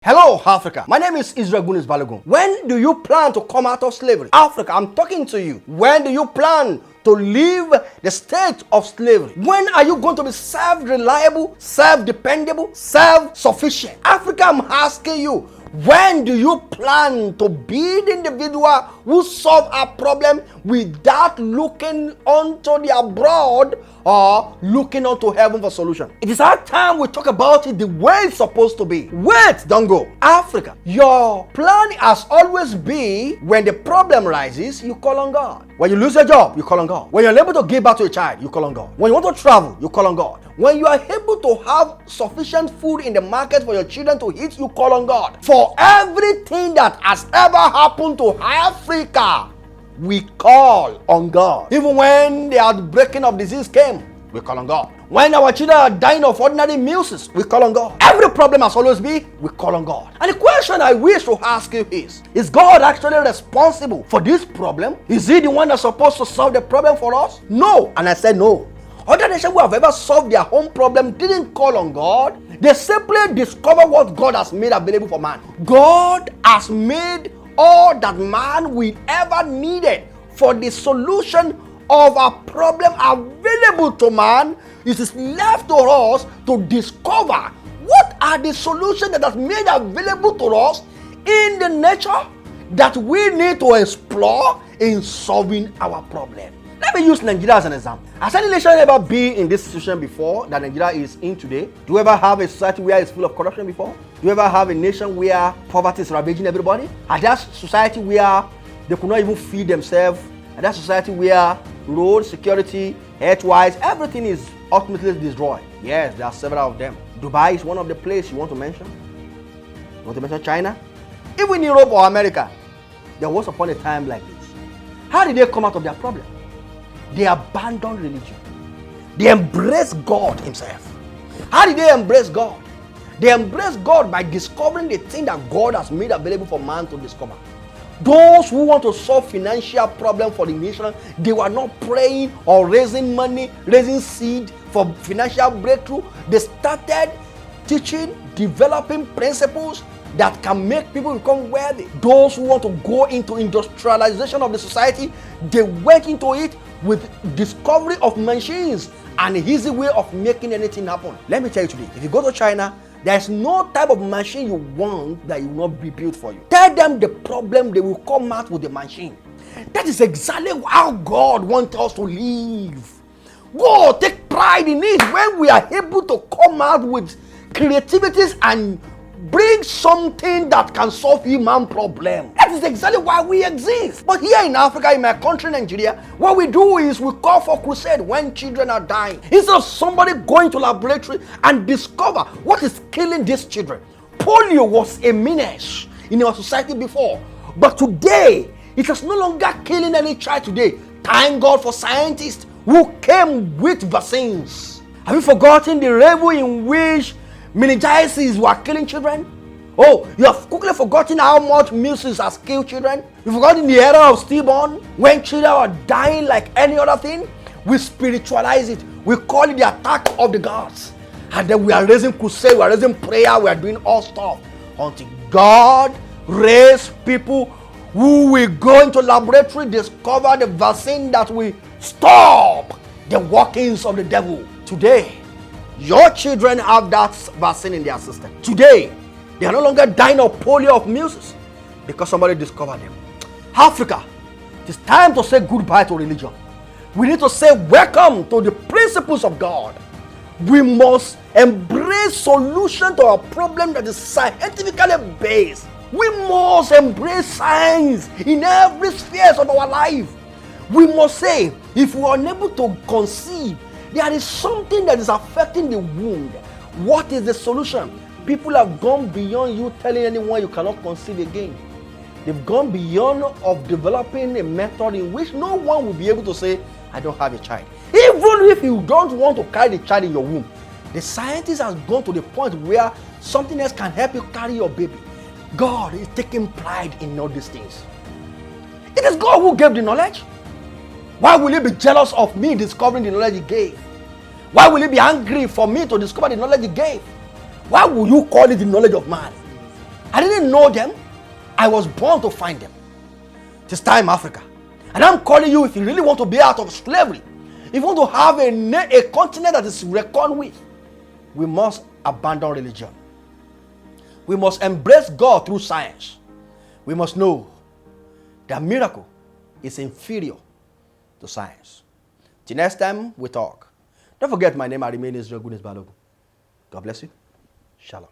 Hello, Africa. My name is Israel Gunis Balogun. When do you plan to come out of slavery? Africa, I'm talking to you. When do you plan to leave the state of slavery? When are you going to be self-reliable, self-dependable, self-sufficient? Africa, I'm asking you, when do you plan to be the individual who solve a problem without looking onto the abroad or looking onto heaven for solution? It is our time we talk about it the way it's supposed to be. Wait, don't go. Africa, your plan has always been when the problem rises, you call on God. When you lose your job, you call on God. When you're unable to give back to a child, you call on God. When you want to travel, you call on God. When you are able to have sufficient food in the market for your children to eat, you call on God. For everything that has ever happened to Africa, we call on God. Even when the outbreaking of disease came, we call on God. When our children are dying of ordinary measles, we call on God. Every problem has always been, we call on God. And the question I wish to ask you is God actually responsible for this problem? Is he the one that's supposed to solve the problem for us? No. And I said no. Other nations who have ever solved their own problem didn't call on God. They simply discovered what God has made available for man. God has made all that man will ever needed for the solution of a problem available to man. It is left to us to discover what are the solutions that are made available to us in the nature that we need to explore in solving our problem. Let me use Nigeria as an example. Has any nation ever been in this situation before that Nigeria is in today? Do you ever have a society where it's full of corruption before? Do you ever have a nation where poverty is ravaging everybody? At that society where they could not even feed themselves? At that society where road security, health-wise, everything is ultimately destroyed? Yes, there are several of them. Dubai is one of the places you want to mention. You want to mention China? Even Europe or America, there was upon a time like this. How did they come out of their problem? They abandoned religion. They embraced God himself. How did they embrace God? They embraced God by discovering the thing that God has made available for man to discover. Those who want to solve financial problem for the nation, they were not praying or raising money, raising seed for financial breakthrough. They started teaching, developing principles that can make people become wealthy. Those who want to go into industrialization of the society, they went into it with discovery of machines and an easy way of making anything happen. Let me tell you today, if you go to China, there's no type of machine you want that will not be built for you. Tell them the problem, they will come out with the machine. That is exactly how God wants us to live. Go take pride in it when we are able to come out with creativities and bring something that can solve human problem. That is exactly why we exist. But here in Africa, in my country, Nigeria, what we do is we call for crusade when children are dying. Instead of somebody going to laboratory and discover what is killing these children. Polio was a menace in our society before. But today, it is no longer killing any child today. Thank God for scientists who came with vaccines. Have you forgotten the level in which meningitis were killing children? Oh, you have quickly forgotten how much measles has killed children? You've forgotten the era of stillborn when children were dying like any other thing? We spiritualize it. We call it the attack of the gods. And then we are raising crusade, we are raising prayer, we are doing all stuff until God raise people who will go into laboratory, discover the vaccine that will stop the workings of the devil. Today, your children have that vaccine in their system. Today, they are no longer dying of polio, of measles, because somebody discovered them. Africa, it is time to say goodbye to religion. We need to say welcome to the principles of God. We must embrace solution to our problem that is scientifically based. We must embrace science in every sphere of our life. We must say, if we are unable to conceive, there is something that is affecting the womb. What is the solution? People have gone beyond you telling anyone you cannot conceive again. They've gone beyond of developing a method in which no one will be able to say, I don't have a child. Even if you don't want to carry the child in your womb, the scientist has gone to the point where something else can help you carry your baby. God is taking pride in all these things. It is God who gave the knowledge. Why will you be jealous of me discovering the knowledge he gave? Why will you be angry for me to discover the knowledge he gave? Why will you call it the knowledge of man? I didn't know them. I was born to find them. This time, Africa. And I'm calling you, if you really want to be out of slavery, if you want to have a continent that is reckoned with, we must abandon religion. We must embrace God through science. We must know that miracle is inferior to science. Till next time we talk. Don't forget my name, I remain Israel Goodness Balogun. God bless you. Shalom.